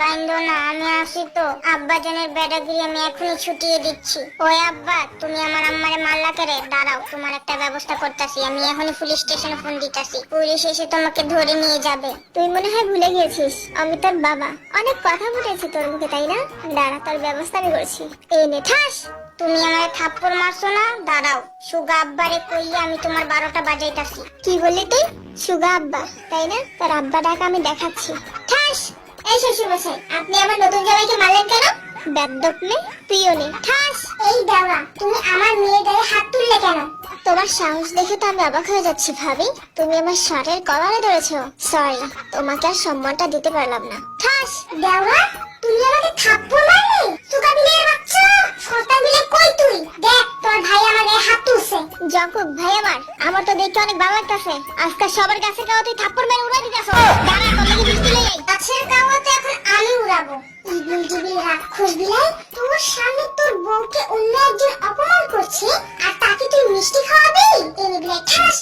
কাইন্দো না, আমি আসি তো। আব্বা জানের বেড়াগিরি আমি এখনই ছুটিয়ে দিচ্ছি। ওই আব্বা, তুমি আমার আম্মারে মারলা কেরে? দাঁড়াও, তোমার একটা ব্যবস্থা করতেছি। আমি এখনই পুলিশ স্টেশনে ফোন দিতেছি, পুলিশ এসে তোমাকে ধরে নিয়ে যাবে। তুই মনে হয় ভুলে গেছিস আমি তোর বাবা। অনেক কথা ফুটেছে তোর মুখে, তাই না? দাঁড়া, তোর ব্যবস্থা আমি করছি। এই নে, ঠাস। তুমি আমারে থাপ্পড় মারছো না? দাঁড়াও, সুগা আব্বারে কইলে আমি তোমার 12টা বাজাইতাছি। কি বললি তুই? সুগা আব্বা, তাই না? তোর আব্বা ডাক আমি দেখাচ্ছি। ঠাস। এই শ্বশুরমশাই, আপনি আমার নতুন জামাইকে মারলেন কেন? বেদ্যপ নে, তুইও নে, ঠাস। এই দেওয়া, তুমি আমার মেয়ের গায়ে হাত তুললে কেন? তোমার সাহস দেখে তো আমি অবাক হয়ে যাচ্ছি ভাবি। তুমি আমার শার্টের কলারে ধরেছো। সরি, তোমাকে আর সম্মানটা দিতে পারলাম না। ঠাস। দেওয়া, তুমি আমাকে থাপ্পড় মারলে? সুগা বিলের বাচ্চা, শয়তান বিলে কই তুই? দেখ, তোর ভাই আমার গায়ে হাত তুলছে। জঙ্কুক ভাই আমার তো দেখতে অনেক ভালো লাগতাছে। আজকে সবার কাছে কাও তুই থাপ্পড় মেরে উড়াই দিতাছ। দাঁড়া, তোর লাগি বৃষ্টি লই আই। গাছের কাওয়াতে এখন আমি উড়াবো। ইবুল জিবিল রাক্ষস বিলাই, তোর সামনে তোর বউকে অন্য একজন অপমান করছে আর তাকে তুই মিষ্টি খাওয়াবি? এই বিলাই ঠাস।